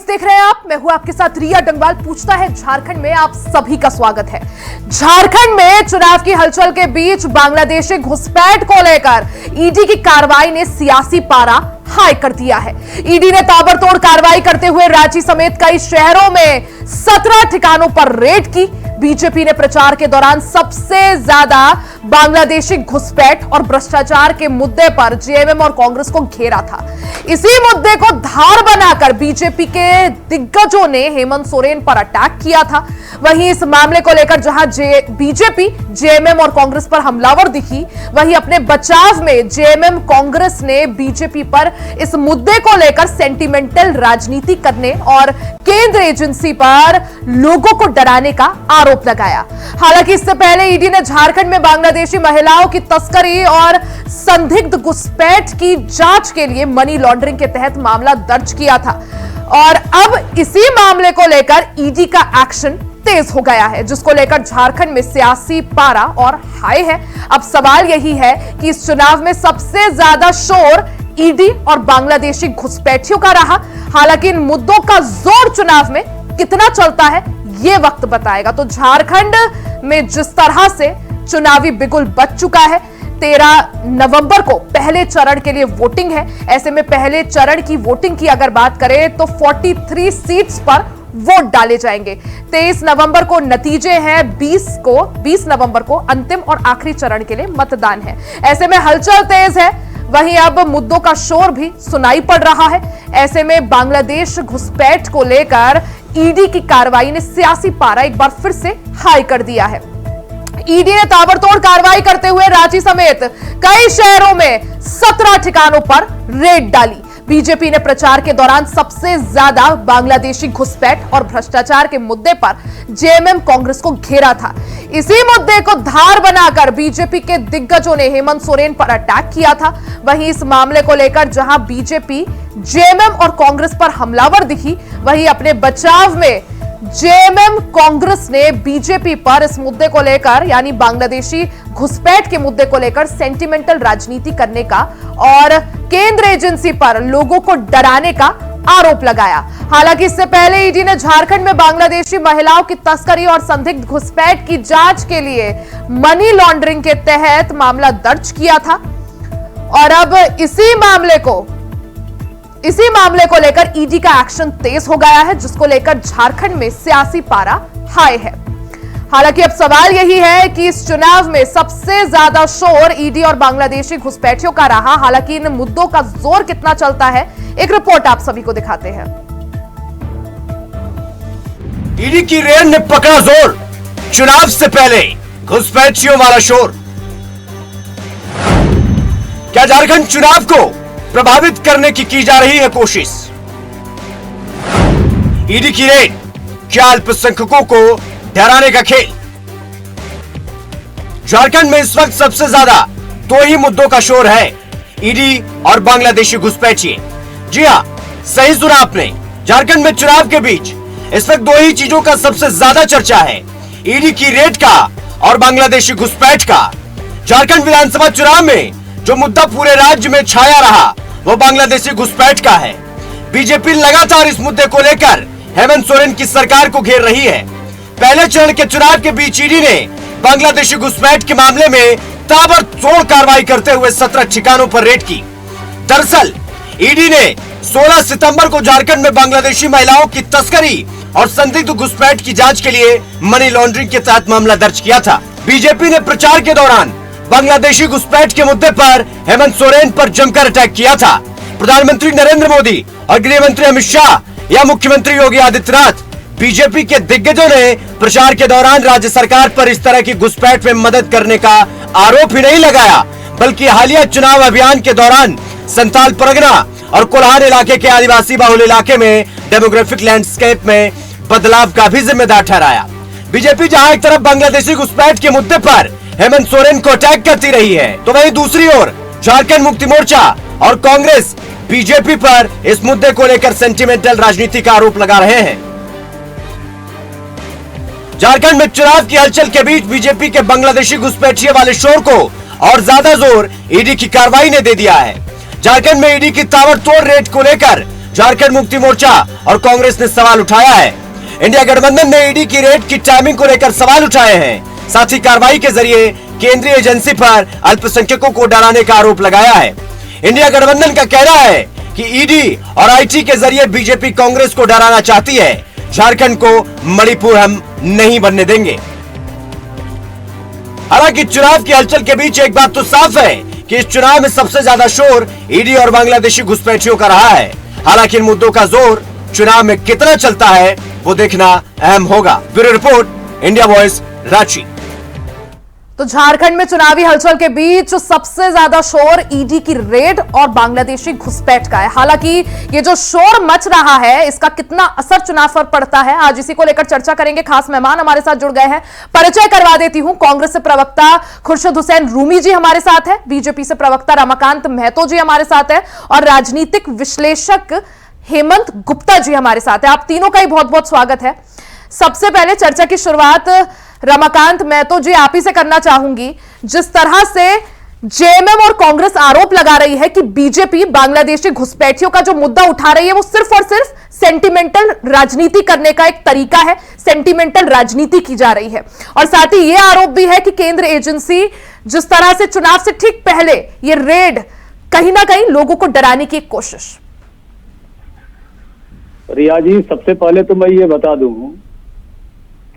Times देख रहे हैं आप। मैं हूं आपके साथ रिया डंगवाल। पूछता है झारखंड में आप सभी का स्वागत है। झारखंड में चुनाव की हलचल के बीच बांग्लादेशी घुसपैठ को लेकर ईडी की कार्रवाई ने सियासी पारा हाई कर दिया है। ईडी ने ताबड़तोड़ कार्रवाई करते हुए रांची समेत कई शहरों में 17 ठिकानों पर रेड की। बीजेपी ने प्रचार के दौरान सबसे ज्यादा बांग्लादेशी घुसपैठ और भ्रष्टाचार के मुद्दे पर जेएमएम और कांग्रेस को घेरा था। इसी मुद्दे को धार बनाकर बीजेपी के दिग्गजों ने हेमंत सोरेन पर अटैक किया था। वहीं इस मामले को लेकर जहां बीजेपी जेएमएम और कांग्रेस पर हमलावर दिखी, वहीं अपने बचाव में जेएमएम कांग्रेस ने बीजेपी पर इस मुद्दे को लेकर सेंटिमेंटल राजनीति करने और केंद्र एजेंसी पर लोगों को डराने का आरोप लगाया। हालांकि इससे पहले ईडी ने झारखंड में बांग्लादेशी महिलाओं की तस्करी और संदिग्ध घुसपैठ की जांच के लिए मनी लॉन्ड्रिंग के तहत मामला दर्ज किया था और अब इसी मामले को लेकर ईडी का एक्शन तेज हो गया है, जिसको लेकर झारखंड में सियासी पारा और हाई है। अब सवाल यही है कि इस चुनाव में सबसे ज्यादा शोर ईडी और बांग्लादेशी घुसपैठियों का रहा। हालांकि इन मुद्दों का जोर चुनाव में कितना चलता है ये वक्त बताएगा। तो झारखंड में जिस तरह से चुनावी बिगुल बच चुका है, 13 नवंबर को पहले चरण के लिए वोटिंग है। ऐसे में पहले चरण की वोटिंग की अगर बात करें तो 43 सीट्स पर वोट डाले जाएंगे। 23 नवंबर को नतीजे हैं, 20 नवंबर को अंतिम और आखिरी चरण के लिए मतदान है। ऐसे में हलचल तेज है। वहीं अब मुद्दों का शोर भी सुनाई पड़ रहा है। ऐसे में बांग्लादेश घुसपैठ को लेकर ईडी की कार्रवाई ने सियासी पारा एक बार फिर से हाई कर दिया है। ईडी ने ताबड़तोड़ कार्रवाई करते हुए रांची समेत कई शहरों में 17 ठिकानों पर रेड डाली। बीजेपी ने प्रचार के दौरान सबसे ज्यादा बांग्लादेशी घुसपैठ और भ्रष्टाचार के मुद्दे पर जेएमएम कांग्रेस को घेरा था। इसी मुद्दे को धार बनाकर बीजेपी के दिग्गजों ने हेमंत सोरेन पर अटैक किया था। वहीं इस मामले को लेकर जहां बीजेपी जेएमएम और कांग्रेस पर हमलावर दिखी, वहीं अपने बचाव में जेएमएम कांग्रेस ने बीजेपी पर इस मुद्दे को लेकर यानी बांग्लादेशी घुसपैठ के मुद्दे को लेकर सेंटिमेंटल राजनीति करने का और केंद्र एजेंसी पर लोगों को डराने का आरोप लगाया। हालांकि इससे पहले ईडी ने झारखंड में बांग्लादेशी महिलाओं की तस्करी और संदिग्ध घुसपैठ की जांच के लिए मनी लॉन्ड्रिंग के तहत मामला दर्ज किया था और अब इसी मामले को लेकर ईडी का एक्शन तेज हो गया है, जिसको लेकर झारखंड में सियासी पारा हाई है। हालांकि अब सवाल यही है कि इस चुनाव में सबसे ज्यादा शोर ईडी और बांग्लादेशी घुसपैठियों का रहा। हालांकि इन मुद्दों का जोर कितना चलता है, एक रिपोर्ट आप सभी को दिखाते हैं। ईडी की रेड ने पकड़ा जोर, चुनाव से पहले घुसपैठियों वाला शोर। क्या झारखंड चुनाव को प्रभावित करने की जा रही है कोशिश? ईडी की रेड क्या अल्पसंख्यकों को डराने का खेल? झारखंड में इस वक्त सबसे ज्यादा दो ही मुद्दों का शोर है, ईडी और बांग्लादेशी घुसपैठिए। जी हां, सही सुना आपने। झारखंड में चुनाव के बीच इस वक्त दो ही चीजों का सबसे ज्यादा चर्चा है, ईडी की रेड का और बांग्लादेशी घुसपैठ का। झारखंड विधानसभा चुनाव में जो मुद्दा पूरे राज्य में छाया रहा वो बांग्लादेशी घुसपैठ का है। बीजेपी लगातार इस मुद्दे को लेकर हेमंत सोरेन की सरकार को घेर रही है। पहले चरण के चुनाव के बीच ईडी ने बांग्लादेशी घुसपैठ के मामले में ताबड़तोड़ कार्रवाई करते हुए 17 ठिकानों पर रेड की। दरअसल ईडी ने 16 सितंबर को झारखंड में बांग्लादेशी महिलाओं की तस्करी और संदिग्ध घुसपैठ की जांच के लिए मनी लॉन्ड्रिंग के तहत मामला दर्ज किया था। बीजेपी ने प्रचार के दौरान बांग्लादेशी घुसपैठ के मुद्दे पर हेमंत सोरेन पर जमकर अटैक किया था। प्रधानमंत्री नरेंद्र मोदी और गृह मंत्री अमित शाह या मुख्यमंत्री योगी आदित्यनाथ, बीजेपी के दिग्गजों ने प्रचार के दौरान राज्य सरकार पर इस तरह की घुसपैठ में मदद करने का आरोप ही नहीं लगाया, बल्कि हालिया चुनाव अभियान के दौरान संताल परगना और कोल्हान इलाके के आदिवासी बहुल इलाके में डेमोग्राफिक लैंडस्केप में बदलाव का भी जिम्मेदार ठहराया। बीजेपी जहां एक तरफ बांग्लादेशी घुसपैठ के मुद्दे पर हेमंत सोरेन को अटैक करती रही है, तो वहीं दूसरी ओर झारखंड मुक्ति मोर्चा और कांग्रेस बीजेपी पर इस मुद्दे को लेकर सेंटिमेंटल राजनीति का आरोप लगा रहे हैं। झारखंड में चुनाव की हलचल के बीच बीजेपी के बांग्लादेशी घुसपैठिए वाले शोर को और ज्यादा जोर ईडी की कार्रवाई ने दे दिया है। झारखंड में ईडी की ताबड़तोड़ रेड को लेकर झारखंड मुक्ति मोर्चा और कांग्रेस ने सवाल उठाया है। इंडिया गठबंधन ने ईडी की रेड की टाइमिंग को लेकर सवाल उठाए हैं। साथ ही कार्रवाई के जरिए केंद्रीय एजेंसी पर अल्पसंख्यकों को डराने का आरोप लगाया है। इंडिया गठबंधन का कहना है कि ईडी और आईटी के जरिए बीजेपी कांग्रेस को डराना चाहती है। झारखंड को मणिपुर हम नहीं बनने देंगे। हालांकि चुनाव की हलचल के बीच एक बात तो साफ है कि इस चुनाव में सबसे ज्यादा शोर ईडी और बांग्लादेशी घुसपैठियों का रहा है। हालांकि इन मुद्दों का जोर चुनाव में कितना चलता है वो देखना अहम होगा। Bureau report, India voice, Ranchi. तो झारखंड में चुनावी हलचल के बीच सबसे ज्यादा शोर ईडी की रेड और बांग्लादेशी घुसपैठ का है। हालांकि ये जो शोर मच रहा है इसका कितना असर चुनाव पर पड़ता है, आज इसी को लेकर चर्चा करेंगे। खास मेहमान हमारे साथ जुड़ गए हैं। परिचय करवा देती हूं, कांग्रेस से प्रवक्ता खुर्शीद हुसैन रूमी जी हमारे साथ है, बीजेपी से प्रवक्ता रमाकांत महतो जी हमारे साथ है और राजनीतिक विश्लेषक हेमंत गुप्ता जी हमारे साथ है। आप तीनों का ही बहुत बहुत स्वागत है। सबसे पहले चर्चा की शुरुआत रमाकांत महतो जी आप ही से करना चाहूंगी। जिस तरह से जेएमएम और कांग्रेस आरोप लगा रही है कि बीजेपी बांग्लादेशी घुसपैठियों का जो मुद्दा उठा रही है वो सिर्फ और सिर्फ सेंटिमेंटल राजनीति करने का एक तरीका है, सेंटिमेंटल राजनीति की जा रही है। और साथ ही यह आरोप भी है कि केंद्र एजेंसी जिस तरह से चुनाव से ठीक पहले ये रेड कहीं ना कहीं लोगों को डराने की एक कोशिश। रिया जी, सबसे पहले तो मैं ये बता दूं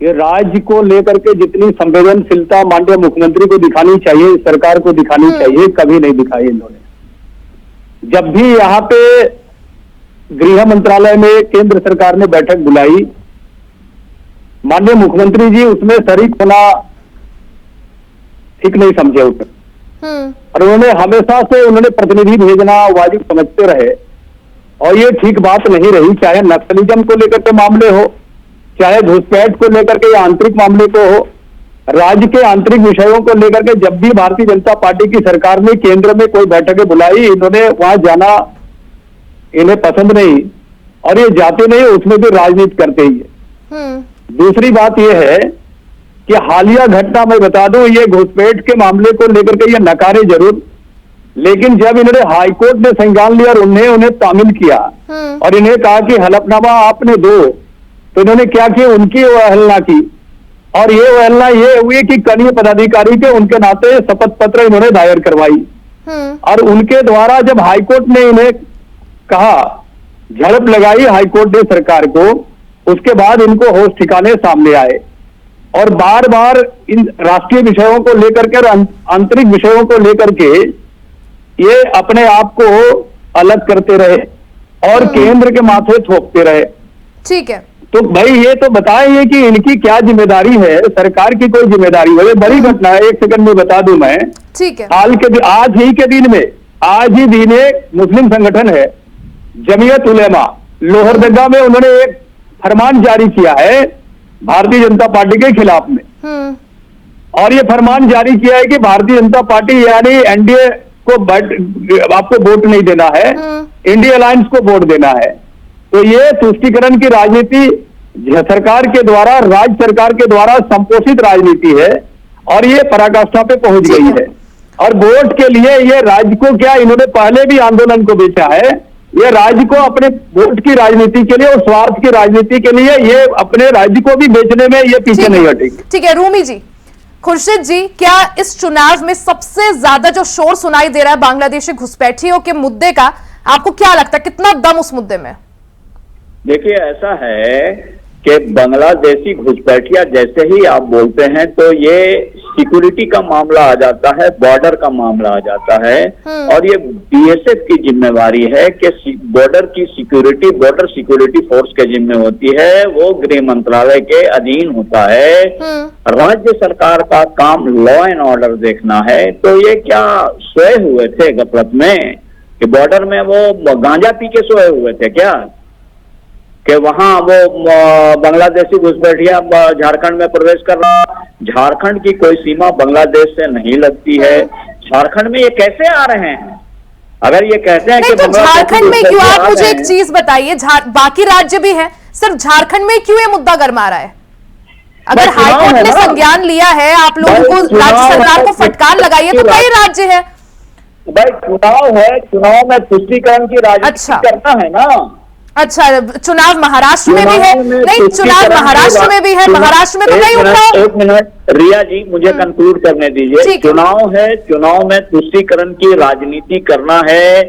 कि राज्य को लेकर के जितनी संवेदनशीलता माननीय मुख्यमंत्री को दिखानी चाहिए, सरकार को दिखानी चाहिए, कभी नहीं दिखाई इन्होंने। जब भी यहाँ पे गृह मंत्रालय में केंद्र सरकार ने बैठक बुलाई, माननीय मुख्यमंत्री जी उसमें शरीक होना ठीक नहीं समझे उसे, और उन्होंने हमेशा से उन्होंने प्रतिनिधि भेजना वाजिब समझते रहे और ये ठीक बात नहीं रही। चाहे नक्सलिज्म को लेकर के मामले हो, चाहे घुसपैठ को लेकर के आंतरिक मामले को हो, राज्य के आंतरिक विषयों को लेकर के जब भी भारतीय जनता पार्टी की सरकार ने केंद्र में कोई बैठकें बुलाई, इन्होंने वहां जाना इन्हें पसंद नहीं और ये जाते नहीं, उसमें भी राजनीति करते ही है। दूसरी बात यह है कि हालिया घटना मैं बता दूं, ये घुसपैठ के मामले को लेकर के ये नकारे जरूर, लेकिन जब इन्होंने हाईकोर्ट ने संज्ञान लिया और उन्हें तामील किया और इन्हें कहा कि हलफनामा आपने दो, तो इन्होंने क्या किया, उनकी अवहेलना की। और ये अवहेलना ये हुई कि कनीय पदाधिकारी के उनके नाते शपथ पत्र इन्होंने दायर करवाई और उनके द्वारा जब हाईकोर्ट ने इन्हें कहा, झड़प लगाई हाईकोर्ट ने सरकार को, उसके बाद इनको होश ठिकाने सामने आए और बार बार इन राष्ट्रीय विषयों को लेकर के, आंतरिक विषयों को लेकर के ये अपने आप को अलग करते रहे और केंद्र के माथे थोपते रहे। ठीक है, तो भाई ये तो बताइए कि इनकी क्या जिम्मेदारी है, सरकार की कोई जिम्मेदारी है? बड़ी घटना है, एक सेकंड में बता दूं मैं। ठीक है। आज ही के दिन में, आज ही दिन एक मुस्लिम संगठन है जमीयत उलेमा लोहरदगा में, उन्होंने एक फरमान जारी किया है भारतीय जनता पार्टी के खिलाफ में और ये फरमान जारी किया है कि भारतीय जनता पार्टी यानी एनडीए को आपको वोट नहीं देना है, इंडिया अलायंस को वोट देना है। तो ये तुष्टीकरण की राजनीति सरकार के द्वारा, राज्य सरकार के द्वारा संपोषित राजनीति है और ये पराकाष्ठा पे पहुंच गई है। और वोट के लिए ये राज्य को क्या, इन्होंने पहले भी आंदोलन को बेचा है, ये राज्य को अपने वोट की राजनीति के लिए और स्वार्थ की राजनीति के लिए ये अपने राज्य को भी बेचने में ये पीछे नहीं हटेगी। ठीक है रूमी जी, खुर्शीद जी, क्या इस चुनाव में सबसे ज्यादा जो शोर सुनाई दे रहा है बांग्लादेशी घुसपैठियों के मुद्दे का, आपको क्या लगता है कितना दम उस मुद्दे में? देखिए, ऐसा है कि बांग्लादेशी घुसपैठिया जैसे ही आप बोलते हैं तो ये सिक्योरिटी का मामला आ जाता है, बॉर्डर का मामला आ जाता है और ये बीएसएफ की जिम्मेवारी है कि बॉर्डर की सिक्योरिटी, बॉर्डर सिक्योरिटी फोर्स के जिम्मे होती है, वो गृह मंत्रालय के अधीन होता है। राज्य सरकार का काम लॉ एंड ऑर्डर देखना है। तो ये क्या सोए हुए थे गफलत में कि बॉर्डर में वो गांजा पी के सोए हुए थे क्या, कि वहां वो बांग्लादेशी घुसपैठिया झारखंड में प्रवेश कर रहा? झारखंड की कोई सीमा बांग्लादेश से नहीं लगती है। झारखंड में ये कैसे आ रहे हैं? अगर ये कहते हैं कि तो झारखंड में क्यों, आप मुझे एक चीज बताइए, बाकी राज्य भी है, सिर्फ झारखंड में क्यों ये मुद्दा गरमा रहा है? अगर हाईकोर्ट ने संज्ञान लिया है, आप लोगों को राज्य सरकार को फटकार लगाई है, तो कई राज्य है भाई। चुनाव है, चुनाव में तुष्टीकरण की राजनीति करना है ना। अच्छा, चुनाव महाराष्ट्र में भी है? नहीं, चुनाव महाराष्ट्र में भी है, महाराष्ट्र में तो नहीं उठा। एक मिनट रिया जी, मुझे कंक्लूड करने दीजिए। चुनाव है, चुनाव में तुष्टीकरण की राजनीति करना है।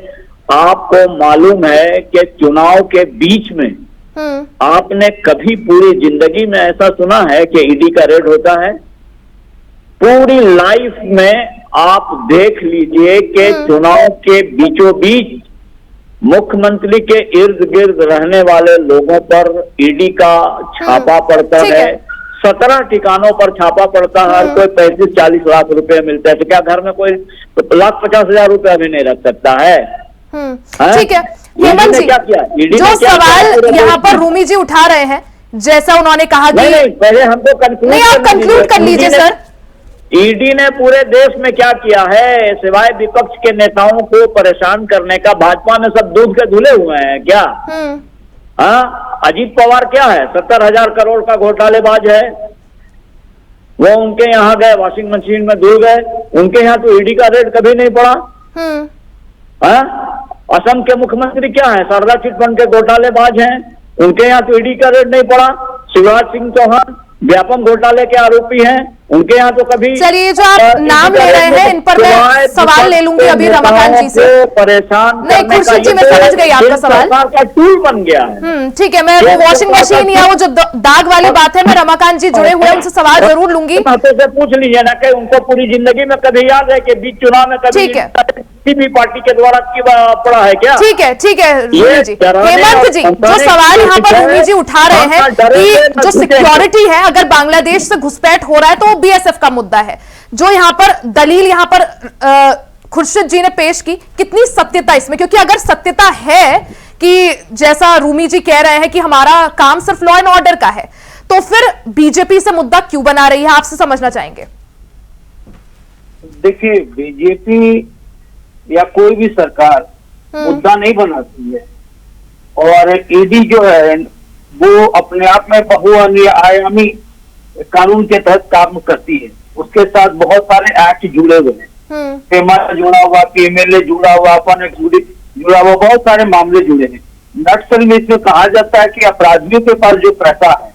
आपको मालूम है कि चुनाव के बीच में आपने कभी पूरी जिंदगी में ऐसा सुना है कि ईडी का रेड होता है? पूरी लाइफ में आप देख लीजिए कि चुनाव के बीचों बीच मुख्यमंत्री के इर्द गिर्द रहने वाले लोगों पर ईडी का छापा पड़ता है। 17 ठिकानों पर छापा पड़ता है। हर कोई 35-40 लाख रुपए मिलते हैं, तो क्या घर में कोई 1,50,000 रुपया भी नहीं रख सकता है? ठीक है हेमंत जी, क्या किया जो सवाल यहाँ पर रूमी जी उठा रहे हैं, जैसा उन्होंने कहा कि नहीं, पहले हमको कंक्लूड, नहीं आप कंक्लूड कर लीजिए सर। ईडी ने पूरे देश में क्या किया है सिवाय विपक्ष के नेताओं को परेशान करने का? भाजपा में सब दूध के धुले हुए हैं क्या? हाँ, अजीत पवार क्या है? 70,000 करोड़ का घोटालेबाज है। वो उनके यहाँ गए, वॉशिंग मशीन में धुल गए। उनके यहाँ तो ईडी का रेड कभी नहीं पड़ा। हाँ, असम के मुख्यमंत्री क्या है? शारदा चिटफंड के घोटालेबाज हैं। उनके यहाँ तो ईडी का रेड नहीं पड़ा। शिवराज सिंह चौहान व्यापम घोटाले के आरोपी हैं। उनके यहाँ तो कभी, चलिए जो आप नाम ले रहे हैं इन पर मैं सवाल ले लूंगी अभी रमाकांत जी से। परेशान नहीं, खुर्शीद जी मैं समझ गई आपका सवाल। सरकार का टूल बन गया है। ठीक है, मैं वो वॉशिंग मशीन या वो जो दाग वाली बात है, मैं रमाकांत जी जुड़े हुए उनसे सवाल जरूर लूंगी। से पूछ लीजिए ना कि उनको पूरी जिंदगी में कभी याद है कि बीच चुनाव में कभी किसी भी पार्टी के द्वारा पड़ा है क्या? ठीक है रूमी जी। हेमंत जी, जो सवाल यहाँ पर रूमी जी उठा रहे हैं कि जो सिक्योरिटी है, अगर बांग्लादेश से घुसपैठ हो रहा है तो वो बीएसएफ का मुद्दा है। जो यहाँ पर दलील यहाँ पर खुर्शीद जी ने पेश की, कितनी सत्यता इसमें? क्योंकि अगर सत्यता है कि जैसा रूमी जी कह रहे हैं कि हमारा काम सिर्फ लॉ एंड ऑर्डर का है, तो फिर बीजेपी से मुद्दा क्यों बना रही है? आपसे समझना चाहेंगे। देखिए, बीजेपी या कोई भी सरकार मुद्दा नहीं बनाती है, और ईडी जो है वो अपने आप में बहुआयामी कानून के तहत काम करती है। उसके साथ बहुत सारे एक्ट जुड़े हुए हैं। FEMA जुड़ा हुआ, PMLA जुड़ा हुआ, अपन जुड़ा हुआ, बहुत सारे मामले जुड़े हैं। नक्सल में इसमें कहा जाता है कि अपराधियों के पास जो पैसा है,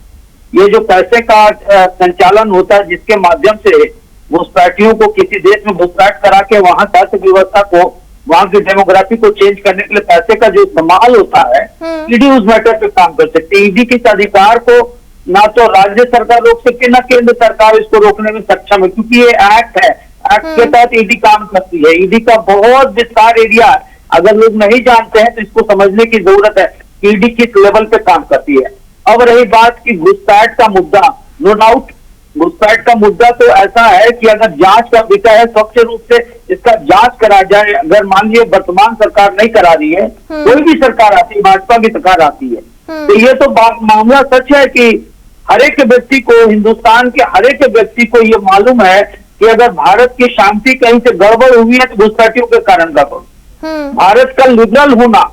ये जो पैसे का संचालन होता है, जिसके माध्यम से घुसपैठियों को किसी देश में घुसपैठ करा के वहां शांति व्यवस्था को, वहां की डेमोग्राफी को चेंज करने के लिए पैसे का जो इस्तेमाल होता है, ईडी उस मैटर पे काम कर सकती है। ईडी के इस अधिकार को ना तो राज्य सरकार रोक सकती है, ना केंद्र सरकार इसको रोकने में सक्षम है, क्योंकि ये एक्ट है। एक्ट के तहत ईडी काम करती है। ईडी का बहुत विस्तार एरिया है। अगर लोग नहीं जानते हैं तो इसको समझने की जरूरत है कि ईडी किस लेवल पे काम करती है। अब रही बात की घुसपैठ का मुद्दा, नो डाउट घुसपैठ का मुद्दा तो ऐसा है कि अगर जांच का विषय है, स्वच्छ रूप से इसका जांच करा जाए। अगर मान लीजिए वर्तमान सरकार नहीं करा रही है, कोई भी सरकार आती है, भाजपा की सरकार आती है, तो ये तो मामला सच है कि हर एक व्यक्ति को, हिंदुस्तान के हर एक व्यक्ति को ये मालूम है कि अगर भारत की शांति कहीं से गड़बड़ हुई है तो घुसपैठियों के कारण गड़बड़। भारत का लिबरल होना,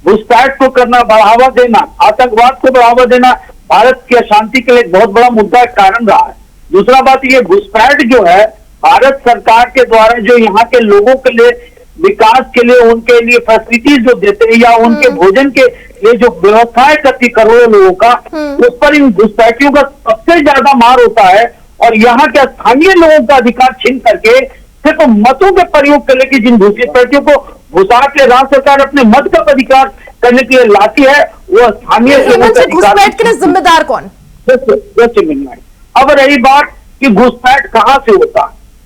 घुसपैठ को करना, बढ़ावा देना, आतंकवाद को बढ़ावा देना भारत की अशांति के लिए एक बहुत बड़ा मुद्दा कारण रहा है। दूसरा बात ये, घुसपैठ जो है भारत सरकार के द्वारा जो यहाँ के लोगों के लिए विकास के लिए, उनके लिए फैसिलिटीज जो देते हैं या उनके भोजन के लिए जो व्यवस्थाएं करती करोड़ों लोगों का, उस पर इन घुसपैठियों का सबसे ज्यादा मार होता है। और यहाँ के स्थानीय लोगों का अधिकार छीन करके सिर्फ मतों के प्रयोग के लिए कि जिन घुसपैठियों को घुसा के राज्य सरकार अपने मत का अधिकार करने के लिए लाती है, वो स्थानीय घुसपैठ के लिए जिम्मेदार कौन? अब रही बात कि घुसपैठ कहां से होता,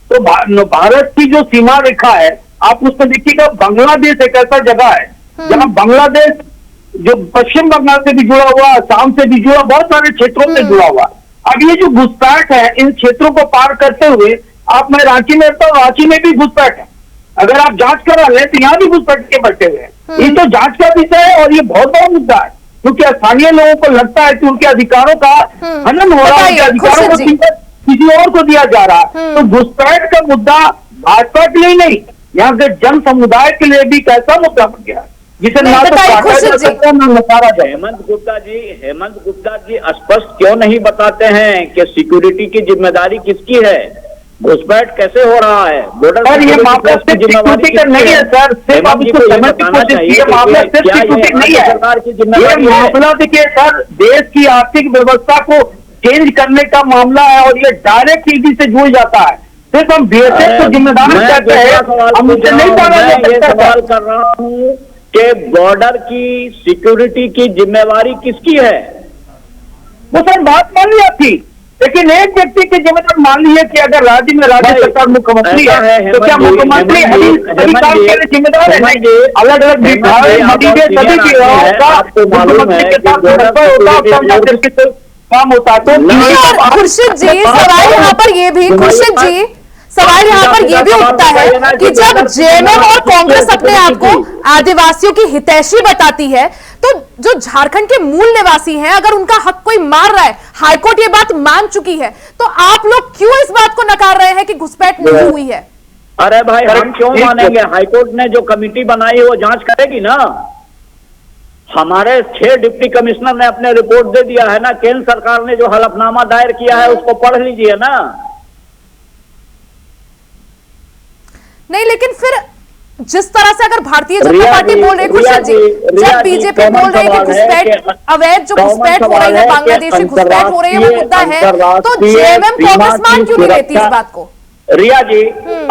तो भारत की जो सीमा रेखा है, आप उसमें देखिएगा, बांग्लादेश एक ऐसा जगह है जहां बांग्लादेश जो पश्चिम बंगाल से भी जुड़ा हुआ, असम से भी जुड़ा, बहुत सारे क्षेत्रों से जुड़ा हुआ। अब ये जो घुसपैठ है, इन क्षेत्रों को पार करते हुए, आप, मैं रांची में रहता हूँ, रांची में भी घुसपैठ है। अगर आप जांच करा लें तो यहाँ भी घुसपैठ के बैठे हुए हैं। ये तो जांच का विषय है और ये बहुत बड़ा मुद्दा है, क्योंकि स्थानीय लोगों को लगता है कि उनके अधिकारों का हनन हो रहा है, उनके अधिकारों को किसी और को दिया जा रहा है। तो घुसपैठ का मुद्दा भाजपा के लिए नहीं, यहाँ के जन समुदाय के लिए भी कैसा मुद्दा बन गया, जिसे ना तो काटा जा सकता ना नकारा जाए। हेमंत गुप्ता जी स्पष्ट क्यों नहीं बताते हैं कि सिक्योरिटी की जिम्मेदारी किसकी है? घुसपैठ कैसे हो रहा है? बॉर्डर सर ये मामला सिर्फ सिक्योरिटी का नहीं है सर, सिर्फ आप इसको समझ की कोशिश कीजिए, मामला सिर्फ सिक्योरिटी नहीं है, सरकार की ये जिम्मेदारी है। मामला देखिए सर देश की आर्थिक व्यवस्था को चेंज करने का मामला है और ये डायरेक्ट ईडी से जुड़ जाता है। सिर्फ हम बीएसएफ को जिम्मेदार कहते हैं, हम उससे नहीं माना जा ये सकता। सवाल कर रहा हूँ कि बॉर्डर की सिक्योरिटी की जिम्मेवारी किसकी है? वो सर बात मान लिया थी, लेकिन एक व्यक्ति की जिम्मेदार मान लीजिए कि अगर राज्य में राज्य सरकार मुख्यमंत्री है तो क्या मुख्यमंत्री सभी काम के लिए जिम्मेदार है? अलग अलग विभाग सभी मुख्यमंत्री के साथ काम होता है। तो खुर्शीद जी सवाल यहाँ पर ये भी, खुर्शीद जी सवाल यहाँ पर ये भी उठता है कि जब जेएमएम और कांग्रेस अपने आप को आदिवासियों की हितैषी बताती है, तो जो झारखंड के मूल निवासी हैं अगर उनका हक कोई मार रहा है, हाईकोर्ट ये बात मान चुकी है, तो आप लोग क्यों इस बात को नकार रहे हैं कि घुसपैठ नहीं हुई है? अरे भाई हम क्यों मानेंगे? हाईकोर्ट ने जो कमेटी बनाई है वो जांच करेगी ना। हमारे 6 डिप्टी कमिश्नर ने अपने रिपोर्ट दे दिया है ना, केंद्र सरकार ने जो हलफनामा दायर किया है उसको पढ़ लीजिए ना। नहीं, लेकिन फिर जिस तरह से अगर भारतीय जनता पार्टी बोल रही है, खुर्शीद जी, जब बीजेपी बोल रही है कि घुसपैठ अवैध जो घुसपैठ हो रही है, बांग्लादेशी घुसपैठ हो रही है वो मुद्दा है, तो जेएमएम कांग्रेस मान क्यों नहीं लेती इस बात को? रिया जी,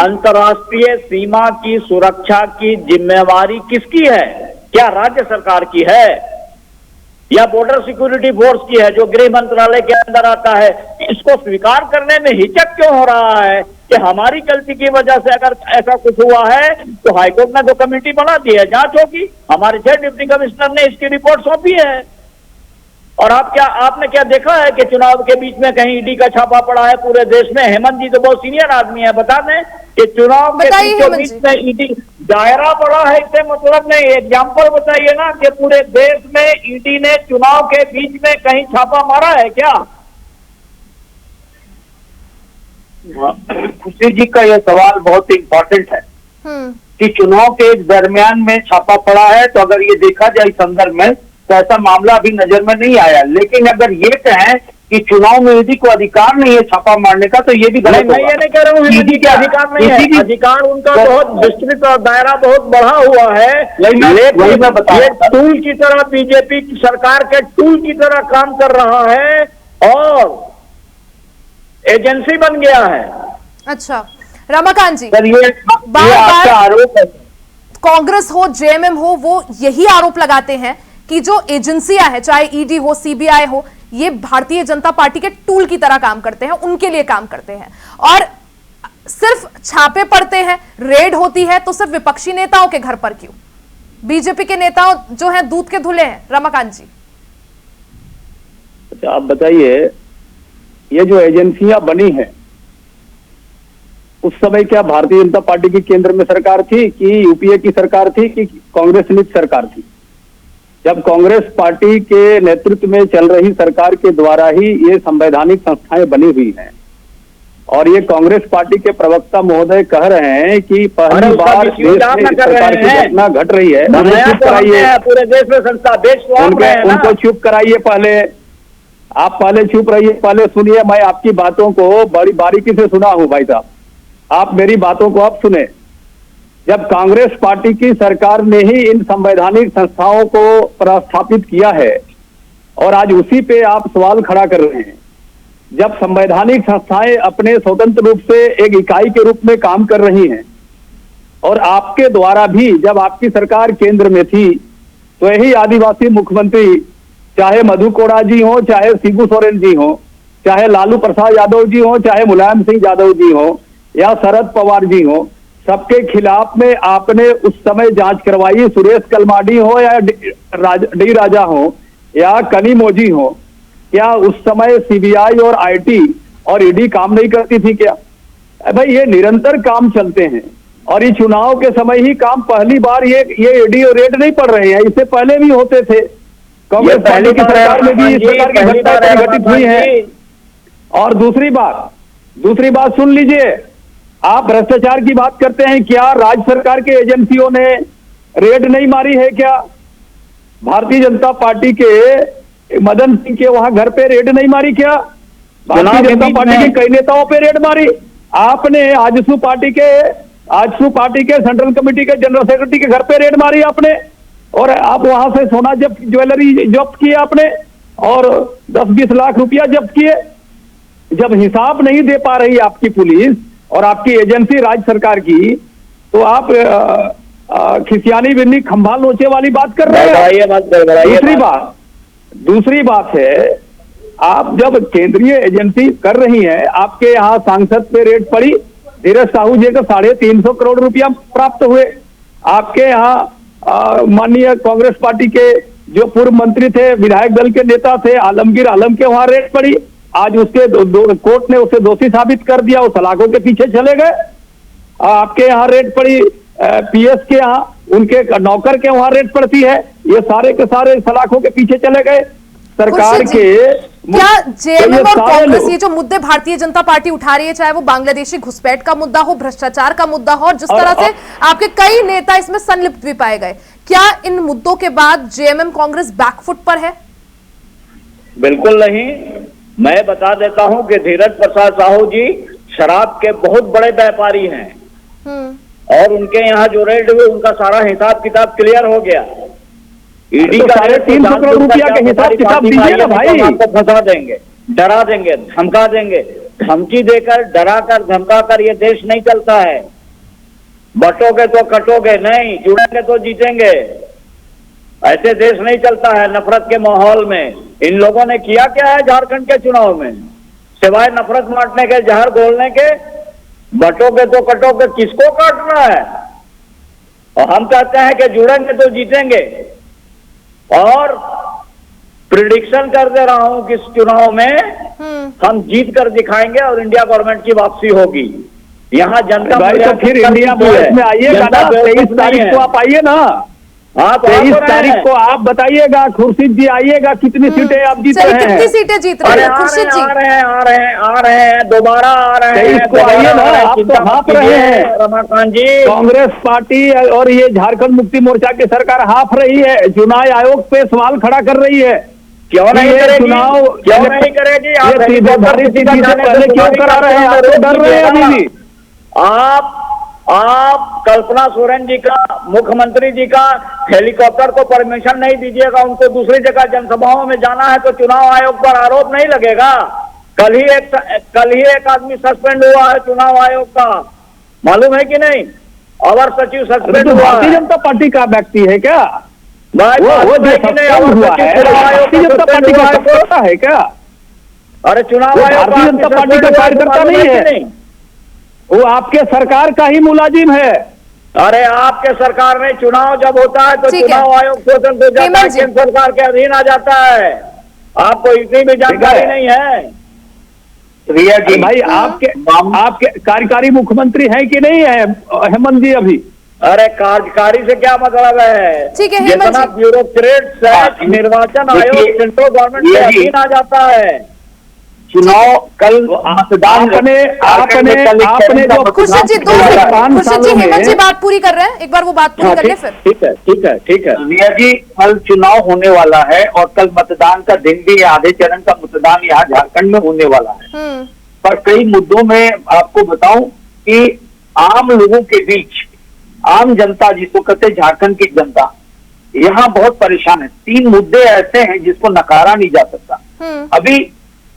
अंतर्राष्ट्रीय सीमा की सुरक्षा की जिम्मेवारी किसकी है? क्या राज्य सरकार की है या बॉर्डर सिक्योरिटी फोर्स की है जो गृह मंत्रालय के अंदर आता है? इसको स्वीकार करने में हिचक क्यों हो रहा है कि हमारी गलती की वजह से अगर ऐसा कुछ हुआ है तो हाईकोर्ट ने जो कमेटी बना दी है, जांच होगी। हमारे 6 डिप्टी कमिश्नर ने इसकी रिपोर्ट सौंपी है। और आपने क्या देखा है कि चुनाव के बीच में कहीं ईडी का छापा पड़ा है पूरे देश में? हेमंत जी तो बहुत सीनियर आदमी है, बता दें कि चुनाव के बीच में ईडी दायरा पड़ा है, इससे मतलब नहीं। एग्जाम्पल बताइए ना कि पूरे देश में ईडी ने चुनाव के बीच में कहीं छापा मारा है क्या? खुशी जी का यह सवाल बहुत इंपॉर्टेंट है कि चुनाव के दरमियान में छापा पड़ा है, तो अगर ये देखा जाए संदर्भ में तो ऐसा मामला अभी नजर में नहीं आया। लेकिन अगर ये कहें कि चुनाव में ईडी को अधिकार नहीं है छापा मारने का, तो ये भी गलत होगा। मैं ये नहीं कह रहा हूँ ईडी का अधिकार नहीं है, अधिकार उनका बहुत विस्तृत और दायरा बहुत बढ़ा हुआ है, लेकिन ये टूल की तरह बीजेपी की सरकार के टूल की तरह काम कर रहा है और एजेंसी बन गया है। अच्छा रमाकांत जी, सर ये आपका आरोप है, कांग्रेस हो जेएमएम हो वो यही आरोप लगाते हैं कि जो एजेंसियां हैं, चाहे ईडी हो सीबीआई हो, ये भारतीय जनता पार्टी के टूल की तरह काम करते हैं, उनके लिए काम करते हैं और सिर्फ छापे पड़ते हैं, रेड होती है तो सिर्फ विपक्षी नेताओं के घर पर क्यों? बीजेपी के नेताओं जो हैं दूध के धुले हैं। रमाकांत जी, अच्छा आप बताइए, ये जो एजेंसियां बनी हैं उस समय क्या भारतीय जनता पार्टी की केंद्र में सरकार थी कि यूपीए की सरकार थी कि कांग्रेस नीति सरकार थी? जब कांग्रेस पार्टी के नेतृत्व में चल रही सरकार के द्वारा ही ये संवैधानिक संस्थाएं बनी हुई हैं और ये कांग्रेस पार्टी के प्रवक्ता महोदय कह रहे हैं कि पहली बार देश में इस प्रकार की घटना घट रही है। चुप कराइए, पूरे देश में संस्था उनको चुप कराइए, पहले आप पहले चुप रहिए, पहले सुनिए। मैं आपकी बातों को बड़ी बारीकी से सुना हूं भाई साहब, आप मेरी बातों को आप सुने। जब कांग्रेस पार्टी की सरकार ने ही इन संवैधानिक संस्थाओं को प्रस्थापित किया है और आज उसी पे आप सवाल खड़ा कर रहे हैं, जब संवैधानिक संस्थाएं अपने स्वतंत्र रूप से एक इकाई के रूप में काम कर रही हैं और आपके द्वारा भी जब आपकी सरकार केंद्र में थी तो यही आदिवासी मुख्यमंत्री, चाहे मधु कोड़ा जी हो, चाहे शिबू सोरेन जी हो, चाहे लालू प्रसाद यादव जी हो, चाहे मुलायम सिंह यादव जी हो या शरद पवार जी हो, सबके खिलाफ में आपने उस समय जांच करवाई। सुरेश कलमाडी हो या डी राजा हो या कनी मोजी हो, क्या उस समय सीबीआई और आईटी और ईडी काम नहीं करती थी क्या? भाई ये निरंतर काम चलते हैं और ये चुनाव के समय ही काम, पहली बार ये ईडी और रेड नहीं पड़ रहे हैं, इससे पहले भी होते थे। कांग्रेस पार्टी की सरकार में भी इस प्रकार की घटनाएं घटित हुई है। और दूसरी बात सुन लीजिए, आप भ्रष्टाचार की बात करते हैं, क्या राज्य सरकार के एजेंसियों ने रेड नहीं मारी है क्या? भारतीय जनता पार्टी के मदन सिंह के वहां घर पे रेड नहीं मारी क्या? भारतीय जनता पार्टी के कई नेताओं पे रेड मारी। आपने आजसू पार्टी के सेंट्रल कमेटी के जनरल सेक्रेटरी के घर पे रेड मारी आपने, और आप वहां से सोना जब्त, ज्वेलरी जब्त किए आपने, और 10-20 लाख रुपया जब्त किए। जब हिसाब नहीं दे पा रही आपकी पुलिस और आपकी एजेंसी राज्य सरकार की, तो आप खिसियानी बिन्नी खंभा लोचे वाली बात कर रहे हैं। दूसरी बात है, आप जब केंद्रीय एजेंसी कर रही है, आपके यहाँ सांसद पे रेड पड़ी, धीरज साहू जी को 350 करोड़ रुपया प्राप्त हुए। आपके यहाँ माननीय कांग्रेस पार्टी के जो पूर्व मंत्री थे, विधायक दल के नेता थे, आलमगीर आलम के वहां रेड पड़ी। आज उसके कोर्ट ने उसे दोषी साबित कर दिया, वो सलाखों के पीछे चले गए। आपके यहाँ रेड पड़ी पीएस के यहाँ, उनके नौकर के वहां रेड पड़ती है, ये सारे के सारे सलाखों के पीछे चले गए सरकार के। क्या जेएमएम और कांग्रेस ये जो मुद्दे भारतीय जनता पार्टी उठा रही है, चाहे वो बांग्लादेशी घुसपैठ का मुद्दा हो, भ्रष्टाचार का मुद्दा हो, और जिस तरह से आपके कई नेता इसमें संलिप्त भी पाए गए, क्या इन मुद्दों के बाद जेएमएम कांग्रेस बैकफुट पर है? बिल्कुल नहीं। मैं बता देता हूं कि धीरज प्रसाद साहू जी शराब के बहुत बड़े व्यापारी हैं, और उनके यहाँ जो रेड हुए उनका सारा हिसाब किताब क्लियर हो गया। ईडी का 350 करोड़ रुपया के हिसाब किताब दीजिए ना भाई। आपको फंसा देंगे, डरा देंगे, धमका देंगे। धमकी देकर, डरा कर, धमका कर ये देश नहीं चलता है। बटोगे तो कटोगे नहीं, जुड़ेंगे तो जीतेंगे। ऐसे देश नहीं चलता है नफरत के माहौल में। इन लोगों ने किया क्या है झारखंड के चुनाव में, सिवाय नफरत बांटने के, जहर घोलने के? बटोगे तो कटोगे, किसको काटना है? और हम कहते हैं कि जुड़ेंगे तो जीतेंगे, और प्रिडिक्शन कर दे रहा हूं कि इस चुनाव में हम जीत कर दिखाएंगे और इंडिया गवर्नमेंट की वापसी होगी। यहाँ जनता भाई तो फिर इंडिया में आइएगा ना, 23 तारीख को आप आइए ना। हाँ, 23 तारीख को आप बताइएगा, खुर्शीद जी आइएगा, कितनी सीटें आप जीत रहे हैं? कितनी सीटें जीत रहे हैं खुर्शीद जी? आ रहे हैं, दोबारा आ रहे हैं। 23 को आइए ना, आप तो हाँफ रहे हैं रमाकांत जी। कांग्रेस पार्टी और ये झारखंड मुक्ति मोर्चा की सरकार हाँफ रही है, चुनाव आयोग पे सवाल खड़ा कर रही है। क्यों नहीं करेगी? चुनाव क्यों नहीं करेगी? आप पहले क्यों करा रहे हैं? आप तो डर रहे हैं अभी भी। आप कल्पना सोरेन जी का, मुख्यमंत्री जी का हेलीकॉप्टर को परमिशन नहीं दीजिएगा, उनको दूसरी जगह जनसभाओं में जाना है, तो चुनाव आयोग पर आरोप नहीं लगेगा। कल ही एक आदमी सस्पेंड हुआ है चुनाव आयोग का, मालूम है कि नहीं? अवर सचिव सस्पेंड हुआ है। भारतीय जनता पार्टी का व्यक्ति है क्या भाई? वो जो सस्पेंड हुआ है भारतीय जनता पार्टी का कार्यकर्ता है क्या? अरे चुनाव आयोग भारतीय जनता पार्टी का कार्यकर्ता नहीं है, वो आपके सरकार का ही मुलाजिम है। अरे आपके सरकार में चुनाव जब होता है तो चुनाव आयोग स्वतंत्र हो जाता है, केंद्र सरकार के अधीन आ जाता है। आपको इतनी भी जानकारी नहीं है? रिया जी भाई, आपके कार्यकारी मुख्यमंत्री हैं कि नहीं है हेमंत जी अभी? अरे कार्यकारी से क्या मतलब है? जितना ब्यूरोक्रेट्स है, निर्वाचन आयोग सेंट्रल गवर्नमेंट के अधीन आ जाता है। चुनाव कल मतदान आपने जो खुर्शीद जी हेमंत जी बात पूरी कर रहे हैं, एक बार वो बात पूरी कर ले फिर। ठीक है रिया जी, कल चुनाव होने वाला है और कल मतदान का दिन भी, आधे चरण का मतदान यहाँ झारखंड में होने वाला है। पर कई मुद्दों में आपको बताऊं कि आम लोगों के बीच, आम जनता जिसको कहते हैं झारखंड की जनता, यहाँ बहुत परेशान है। 3 मुद्दे ऐसे हैं जिसको नकारा नहीं जा सकता। अभी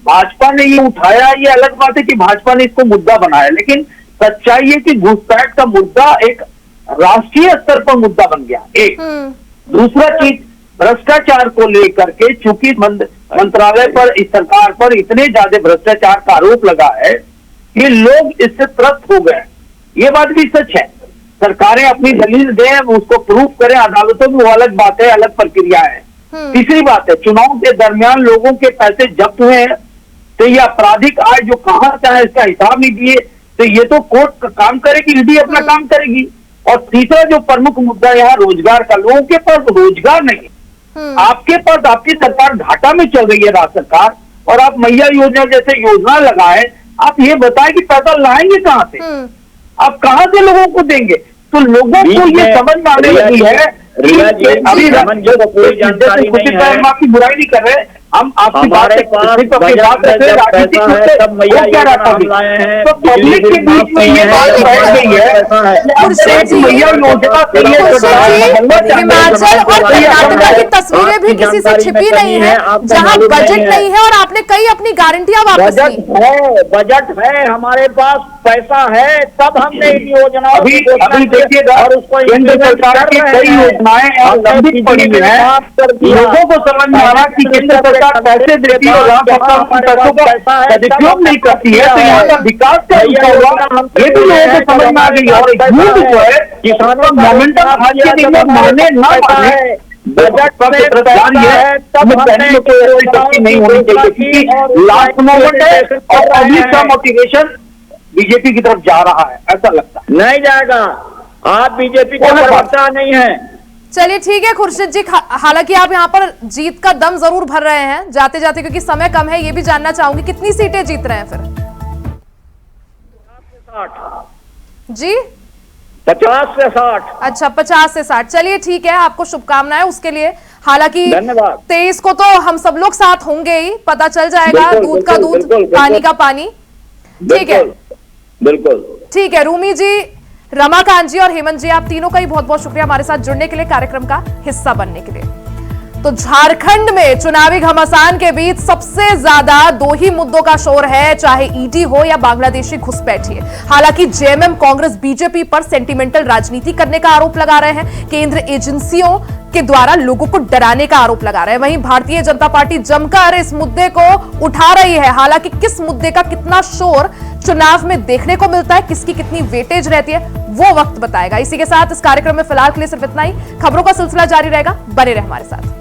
भाजपा ने ये उठाया, ये अलग बात है कि भाजपा ने इसको मुद्दा बनाया, लेकिन सच्चाई है कि घुसपैठ का मुद्दा एक राष्ट्रीय स्तर पर मुद्दा बन गया। एक दूसरा चीज, भ्रष्टाचार को लेकर के, चूंकि मंत्रालय पर, इस सरकार पर इतने ज्यादा भ्रष्टाचार का आरोप लगा है कि लोग इससे त्रस्त हो गए। ये बात भी सच है। सरकारें अपनी दलील दें, उसको प्रूफ करें अदालतों में, वो अलग बात है, अलग प्रक्रिया है। तीसरी बात है, चुनाव के दरमियान लोगों के पैसे जब्त हुए हैं, तो ये आपराधिक आय जो कहां से है इसका हिसाब नहीं दिए, तो ये तो कोर्ट काम करेगी, ईडी अपना काम करेगी। और तीसरा जो प्रमुख मुद्दा यहाँ रोजगार का, लोगों के पास रोजगार नहीं, आपके पास, आपकी सरकार घाटा में चल रही है राज्य सरकार, और आप मैया योजना जैसे योजना लगाए, आप ये बताएं कि पैसा लाएंगे कहां से, आप कहां से लोगों को देंगे? तो लोगों को ये समझ में आने लगी है, अभी आपकी बुराई नहीं कर रहे, हम आपकी बात हमारे पास बजट में जब पैसा है तब मैया योजना हम लाए हैं। तो पब्लिक के बीच में ये बात बैठ गई है। खुर्शीद जी, मैया योजना के लिए हिमाचल और कर्नाटक की तस्वीरें भी किसी से छिपी नहीं है, जहां बजट नहीं है और आपने कई अपनी गारंटियां वापस ली। बजट है हमारे पास, पैसा है, तब हमने इन योजनाओं अभी देखिएगा, और उसको केंद्र सरकार की कई योजनाएं लंबित पड़ी है। लोगों को समझ में आ रहा कि केंद्र सरकार पैसे देती है और राज्य सरकार पैसों का सदुपयोग नहीं करती है, तो यहाँ का विकास का ये भी लोगों को समझ में आ गई। और युद्ध जो है किसानों का मोमेंटम आज के दिन में माने न माने, बजट में सरकार है तब बहनों को ऐसी शक्ति नहीं होनी चाहिए, क्योंकि लास्ट मोमेंट है और पब्लिक का मोटिवेशन बीजेपी की तरफ जा रहा है, ऐसा लगता है। नहीं जाएगा, आप बीजेपी के प्रवक्ता नहीं है। चलिए ठीक है खुर्शीद जी, हालांकि आप यहाँ पर जीत का दम जरूर भर रहे हैं जाते जाते, क्योंकि समय कम है। ये भी जानना चाहूंगी कितनी सीटें जीत रहे हैं फिर? 60 जी 50 से 60। अच्छा 50 से 60, चलिए ठीक है, आपको शुभकामनाएं उसके लिए। हालांकि धन्यवाद। 23 को तो हम सब लोग साथ होंगे ही, पता चल जाएगा, दूध का दूध पानी का पानी। ठीक है, बिल्कुल ठीक है। रूमी जी, रमाकांत जी और हेमंत जी, आप तीनों का ही बहुत बहुत शुक्रिया हमारे साथ जुड़ने के लिए, कार्यक्रम का हिस्सा बनने के लिए। तो झारखंड में चुनावी घमासान के बीच सबसे ज्यादा दो ही मुद्दों का शोर है, चाहे ईडी हो या बांग्लादेशी घुसपैठिए। हालांकि जेएमएम कांग्रेस बीजेपी पर सेंटिमेंटल राजनीति करने का आरोप लगा रहे हैं, केंद्र एजेंसियों के द्वारा लोगों को डराने का आरोप लगा रहे हैं। वहीं भारतीय जनता पार्टी जमकर इस मुद्दे को उठा रही है। हालांकि किस मुद्दे का कितना शोर चुनाव में देखने को मिलता है, किसकी कितनी वेटेज रहती है, वो वक्त बताएगा। इसी के साथ इस कार्यक्रम में फिलहाल के लिए सिर्फ इतना ही। खबरों का सिलसिला जारी रहेगा, बने रहे हमारे साथ।